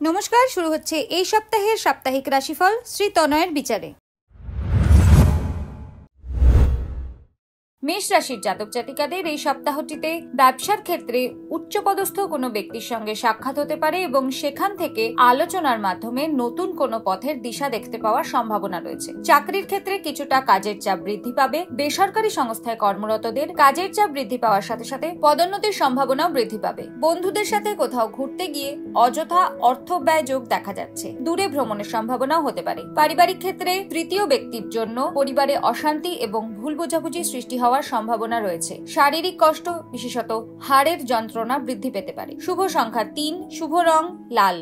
নমস্কার, শুরু হচ্ছে এই সপ্তাহের সাপ্তাহিক রাশিফল শ্রী তনয়ের বিচারে। মেষ রাশির জাতক জাতিকাদের এই সপ্তাহটিতে ব্যবসার ক্ষেত্রে উচ্চপদস্থ কোনো ব্যক্তির সঙ্গে সাক্ষাৎ হতে পারে এবং সেখান থেকে আলোচনার মাধ্যমে নতুন কোনো পথের দিশা দেখতে পাওয়ার সম্ভাবনা রয়েছে। চাকরির ক্ষেত্রে কিছুটা কাজের চাপ বৃদ্ধি পাবে। বেসরকারি সংস্থায় কর্মরতদের কাজের চাপ বৃদ্ধি পাওয়ার সাথে সাথে পদোন্নতির সম্ভাবনাও বৃদ্ধি পাবে। বন্ধুদের সাথে কোথাও ঘুরতে গিয়ে অযথা অর্থ ব্যয় যোগ দেখা যাচ্ছে। দূরে ভ্রমণের সম্ভাবনাও হতে পারে। পারিবারিক ক্ষেত্রে তৃতীয় ব্যক্তির জন্য পরিবারে অশান্তি এবং ভুল বোঝাবুঝি সৃষ্টি হওয়ার সম্ভাবনা রয়েছে। শারীরিক কষ্ট, বিশেষত হাড়ের যন্ত্রণা বৃদ্ধি পেতে পারে। শুভ সংখ্যা 3, শুভ রং লাল।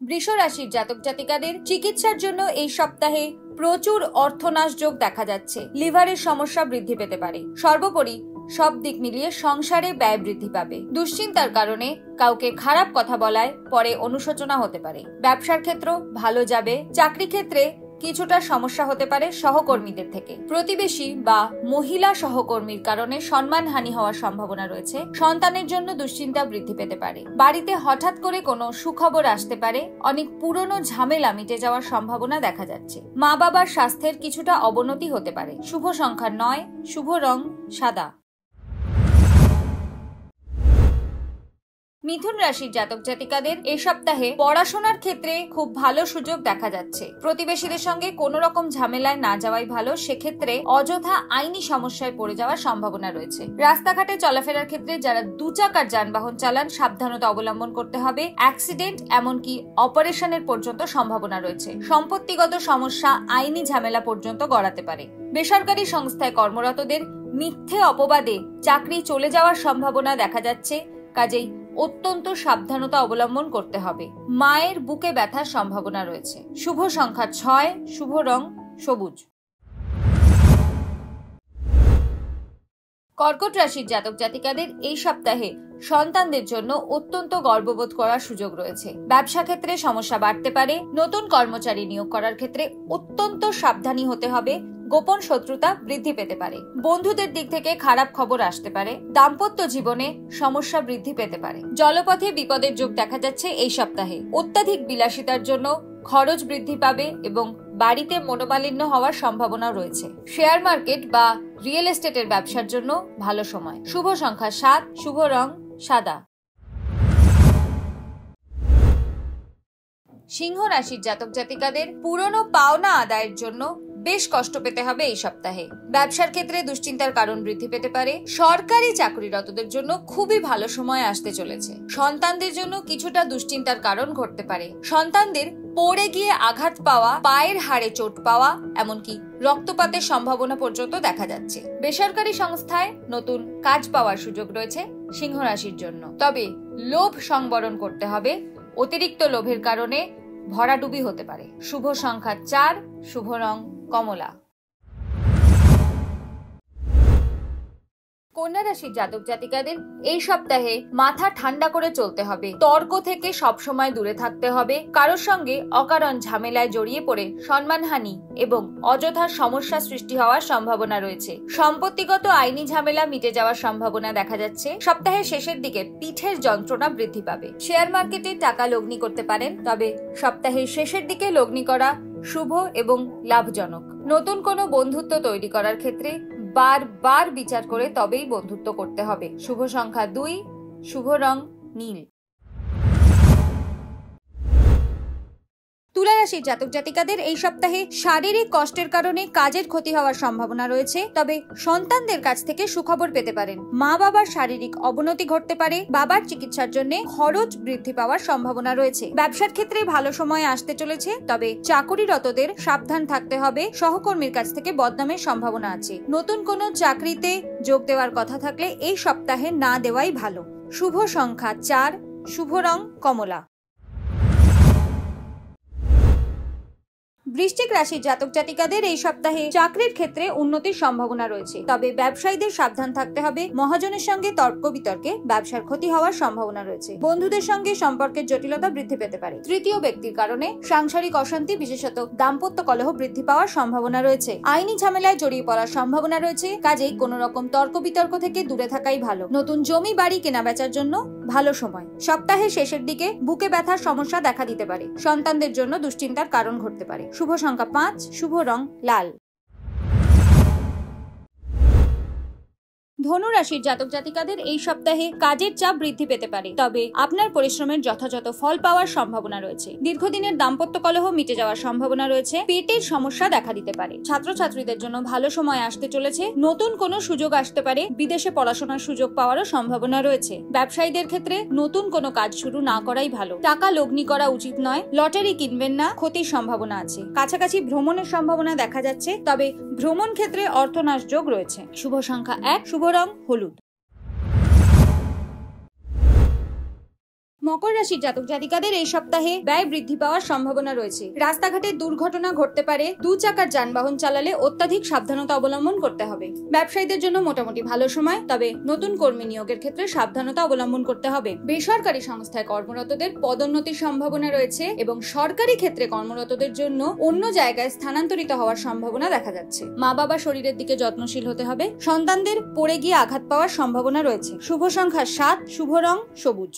বৃষ রাশির জাতক জাতিকাদের চিকিৎসার জন্য এই সপ্তাহে প্রচুর অর্থনাশ যোগ দেখা যাচ্ছে। লিভারের সমস্যা বৃদ্ধি পেতে পারে। সর্বোপরি সব দিক মিলিয়ে সংসারে ব্যয় বৃদ্ধি পাবে। দুশ্চিন্তার কারণে কাউকে খারাপ কথা বলায় পরে অনুশোচনা হতে পারে। ব্যবসার ক্ষেত্র ভালো যাবে। চাকরি ক্ষেত্রে কিছুটা সমস্যা হতে পারে সহকর্মীদের থেকে। প্রতিবেশী বা মহিলা সহকর্মীর কারণে সম্মানহানি হওয়ার সম্ভাবনা রয়েছে। সন্তানের জন্য দুশ্চিন্তা বৃদ্ধি পেতে পারে। বাড়িতে হঠাৎ করে কোনো সুখবর আসতে পারে। অনেক পুরনো ঝামেলা মিটে যাওয়ার সম্ভাবনা দেখা যাচ্ছে। মা বাবার স্বাস্থ্যের কিছুটা অবনতি হতে পারে। শুভ সংখ্যা 9, শুভ রং সাদা। মিথুন রাশির জাতক জাতিকাদের এই সপ্তাহে পড়াশোনার ক্ষেত্রে খুব ভালো সুযোগ দেখা যাচ্ছে। প্রতিবেশীদের সঙ্গে কোনো রকম ঝামেলায় না যাওয়াই ভালো। সেক্ষেত্রে অযথা আইনি সমস্যায় পড়ে যাওয়ার সম্ভাবনা রয়েছে। রাস্তাঘাটে চলাফেরার ক্ষেত্রে যারা দুচাকার যানবাহন চালান সাবধানতা অবলম্বন করতে হবে। অ্যাক্সিডেন্ট এমনকি অপারেশনের পর্যন্ত সম্ভাবনা রয়েছে। সম্পত্তিগত সমস্যা আইনি ঝামেলা পর্যন্ত গড়াতে পারে। বেসরকারি সংস্থায় কর্মরতদের মিথ্যে অপবাদে চাকরি চলে যাওয়ার সম্ভাবনা দেখা যাচ্ছে। কাজেই অত্যন্ত সাবধানতা অবলম্বন করতে হবে। মায়ের বুকে ব্যথার সম্ভাবনা রয়েছে। শুভ সংখ্যা 6, শুভ রং সবুজ। কর্কট রাশির জাতক জাতিকাদের এই সপ্তাহে সন্তানদের জন্য অত্যন্ত গর্ববোধ করার সুযোগ রয়েছে। ব্যবসা ক্ষেত্রে সমস্যা বাড়তে পারে। নতুন কর্মচারী নিয়োগ করার ক্ষেত্রে অত্যন্ত সাবধানী হতে হবে। গোপন শত্রুতা বৃদ্ধি পেতে পারে। বন্ধুদের দিক থেকে খারাপ খবর আসতে পারে। দাম্পত্য জীবনে সমস্যা বৃদ্ধি পেতে পারে। জলপথে বিপদের যোগ দেখা যাচ্ছে এই সপ্তাহে। অত্যাধিক বিলাসিতার জন্য খরচ বৃদ্ধি পাবে এবং বাড়িতে মনোমালিন্য হওয়ার সম্ভাবনা রয়েছে। শেয়ার মার্কেট বা রিয়েল এস্টেটের ব্যবসার জন্য ভালো সময়। শুভ সংখ্যা 7, শুভ রং সাদা। সিংহ রাশির জাতক জাতিকাদের পুরনো পাওনা আদায়ের জন্য বেশ কষ্ট পেতে হবে এই সপ্তাহে। ব্যবসার ক্ষেত্রে দুশ্চিন্তার কারণ বৃদ্ধি পেতে পারে। সরকারি চাকরিরতদের জন্য খুবই ভালো সময় আসতে চলেছে। সন্তানদের জন্য কিছুটা দুশ্চিন্তার কারণ ঘটতে পারে। সন্তানদের পড়ে গিয়ে আঘাত পাওয়া, পায়ের হাড়ে চোট পাওয়া, এমনকি রক্তপাতের সম্ভাবনা পর্যন্ত দেখা যাচ্ছে। বেসরকারি সংস্থায় নতুন কাজ পাওয়ার সুযোগ রয়েছে সিংহ রাশির জন্য। তবে লোভ সংবরণ করতে হবে। অতিরিক্ত লোভের কারণে ভরাডুবি হতে পারে। শুভ সংখ্যা 4, শুভ রং কমলা। কন্যা রাশির জাতক জাতিকাদের এই সপ্তাহে মাথা ঠান্ডা করে চলতে হবে। তর্ক থেকে সবসময় দূরে থাকতে হবে। কারোর সঙ্গে অকারণ ঝামেলায় জড়িয়ে পড়ে সম্মানহানি এবং অযথা সমস্যা সৃষ্টি হওয়ার সম্ভাবনা রয়েছে। সম্পত্তিগত আইনি ঝামেলা মিটে যাওয়ার সম্ভাবনা দেখা যাচ্ছে। সপ্তাহের শেষের দিকে পিঠের যন্ত্রণা বৃদ্ধি পাবে। শেয়ার মার্কেটে টাকা লগ্নি করতে পারেন, তবে সপ্তাহের শেষের দিকে লগ্নি করা শুভ এবং লাভজনক। নতুন কোনো বন্ধুত্ব তৈরি করার ক্ষেত্রে বারবার বিচার করে তবেই বন্ধুত্ব করতে হবে। শুভ সংখ্যা 2, শুভ রং নীল। তুলা রাশির জাতক জাতিকাদের এই সপ্তাহে শারীরিক কষ্টের কারণে কাজের ক্ষতি হওয়ার সম্ভাবনা রয়েছে। তবে সন্তানদের কাছ থেকে সুখবর পেতে পারেন। মা বাবার শারীরিক অবনতি ঘটতে পারে। বাবার চিকিৎসার জন্য খরচ বৃদ্ধি পাওয়ার সম্ভাবনা রয়েছে। ব্যবসার ক্ষেত্রে ভালো সময় আসতে চলেছে, তবে চাকরিরতদের সাবধান থাকতে হবে। সহকর্মীর কাছ থেকে বদনামের সম্ভাবনা আছে। নতুন কোনো চাকরিতে যোগ দেওয়ার কথা থাকলে এই সপ্তাহে না দেওয়াই ভালো। শুভ সংখ্যা 4, শুভ রং কমলা। বৃশ্চিক রাশির জাতক জাতিকাদের এই সপ্তাহে চাকরির ক্ষেত্রে উন্নতির সম্ভাবনা রয়েছে, তবে ব্যবসায়ীদের সাবধান থাকতে হবে। মহাজনের সঙ্গে তর্ক বিতর্কে ব্যবসার ক্ষতি হওয়ার সম্ভাবনা রয়েছে। বন্ধুদের সঙ্গে সম্পর্কের জটিলতা বৃদ্ধি পেতে পারে। তৃতীয় ব্যক্তির কারণে সাংসারিক অশান্তি, বিশেষত দাম্পত্য কলহ বৃদ্ধি পাওয়ার সম্ভাবনা রয়েছে। আইনি ঝামেলায় জড়িয়ে পড়ার সম্ভাবনা রয়েছে, কাজেই কোনো রকম তর্ক বিতর্ক থেকে দূরে থাকাই ভালো। নতুন জমি বাড়ি কেনা বেচার জন্য ভালো সময়। সপ্তাহের শেষের দিকে বুকে ব্যথার সমস্যা দেখা দিতে পারে। সন্তানদের জন্য দুশ্চিন্তার কারণ ঘটতে পারে। শুভ সংখ্যা 5, শুভ রং লাল। ধনু রাশির জাতক জাতিকাদের এই সপ্তাহে কাজের চাপ বৃদ্ধি পেতে পারে, তবে আপনার পরিশ্রমের যথাযথ ফল পাওয়ার সম্ভাবনা রয়েছে। দীর্ঘদিনের দাম্পত্য কলহ মিটে যাওয়ার সম্ভাবনা রয়েছে। পেটের সমস্যা দেখা দিতে পারে। ছাত্রছাত্রীদের জন্য ভালো সময় আসতে চলেছে। নতুন কোনো সুযোগ আসতে পারে। বিদেশে পড়াশোনার সুযোগ পাওয়ারও সম্ভাবনা রয়েছে। ব্যবসায়ীদের ক্ষেত্রে নতুন কোনো কাজ শুরু না করাই ভালো। টাকা লগ্নি করা উচিত নয়। লটারি কিনবেন না, ক্ষতির সম্ভাবনা আছে। কাছাকাছি ভ্রমণের সম্ভাবনা দেখা যাচ্ছে, তবে ভ্রমণ ক্ষেত্রে অর্থনাশ যোগ রয়েছে। শুভ সংখ্যা 1, শুভ রং হলুদ। মকর রাশির জাতক জাতিকাদের এই সপ্তাহে ব্যয় বৃদ্ধি পাওয়ার সম্ভাবনা রয়েছে। রাস্তাঘাটে দুর্ঘটনা ঘটতে পারে। 2 চাকার যানবাহন চালালে অত্যাধিক সাবধানতা অবলম্বন করতে হবে। ব্যবসায়ীদের জন্য মোটামুটি ভালো সময়, তবে নতুন কর্মী নিয়োগের ক্ষেত্রে সাবধানতা অবলম্বন করতে হবে। বেসরকারি সংস্থায় কর্মরতদের পদোন্নতির সম্ভাবনা রয়েছে এবং সরকারি ক্ষেত্রে কর্মরতদের জন্য অন্য জায়গায় স্থানান্তরিত হওয়ার সম্ভাবনা দেখা যাচ্ছে। মা বাবা শরীরের দিকে যত্নশীল হতে হবে। সন্তানদের পড়ে গিয়ে আঘাত পাওয়ার সম্ভাবনা রয়েছে। শুভ সংখ্যা 7, শুভ রং সবুজ।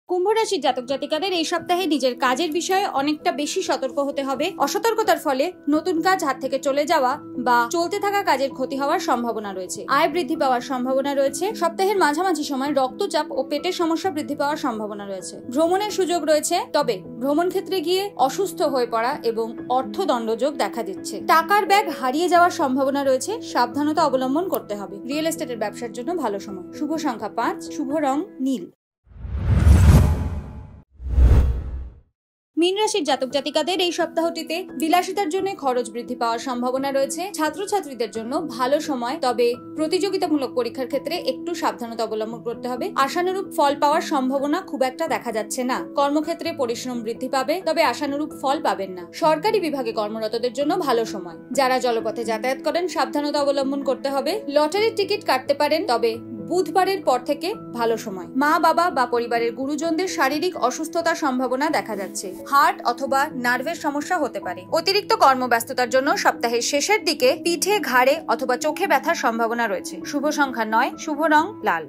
কুম্ভ রাশির জাতক জাতিকাদের এই সপ্তাহে নিজের কাজের বিষয়ে অনেকটা বেশি সতর্ক হতে হবে। অসতর্কতার ফলে নতুন কাজ হাত থেকে চলে যাওয়া বা চলতে থাকা কাজের ক্ষতি হওয়ার সম্ভাবনা রয়েছে। আয় বৃদ্ধি পাওয়ার সম্ভাবনা রয়েছে। সপ্তাহের মাঝামাঝি সময় রক্তচাপ ও পেটের সমস্যা বৃদ্ধি পাওয়ার সম্ভাবনা রয়েছে। ভ্রমণের সুযোগ রয়েছে, তবে ভ্রমণ ক্ষেত্রে গিয়ে অসুস্থ হয়ে পড়া এবং অর্থদণ্ডযোগ দেখা দিচ্ছে। টাকার ব্যাগ হারিয়ে যাওয়ার সম্ভাবনা রয়েছে। সাবধানতা অবলম্বন করতে হবে। রিয়েল এস্টেটের ব্যবসার জন্য ভালো সময়। শুভ সংখ্যা 5, শুভ রং নীল। মীন রাশির জাতক জাতিকাদের এই সপ্তাহটিতে বিলাসিতার জন্য খরচ বৃদ্ধি পাওয়ার সম্ভাবনা রয়েছে। ছাত্রছাত্রীদের জন্য ভালো সময়, তবে প্রতিযোগিতামূলক পরীক্ষার ক্ষেত্রে একটু সাবধানতা অবলম্বন করতে হবে। আশানুরূপ ফল পাওয়ার সম্ভাবনা খুব একটা দেখা যাচ্ছে না। কর্মক্ষেত্রে পরিশ্রম বৃদ্ধি পাবে, তবে আশানুরূপ ফল পাবেন না। সরকারি বিভাগে কর্মরতদের জন্য ভালো সময়। যারা জলপথে যাতায়াত করেন সাবধানতা অবলম্বন করতে হবে। লটারির টিকিট কাটতে পারেন, তবে বুধবারের পর থেকে ভালো সময়। মা বাবা বা পরিবারের গুরুজনদের শারীরিক অসুস্থতার সম্ভাবনা দেখা যাচ্ছে। হার্ট অথবা নার্ভের সমস্যা হতে পারে। অতিরিক্ত কর্মব্যস্ততার জন্য সপ্তাহের শেষের দিকে পিঠে, ঘাড়ে অথবা চোখে ব্যথার সম্ভাবনা রয়েছে। শুভ সংখ্যা 9, শুভ রং লাল।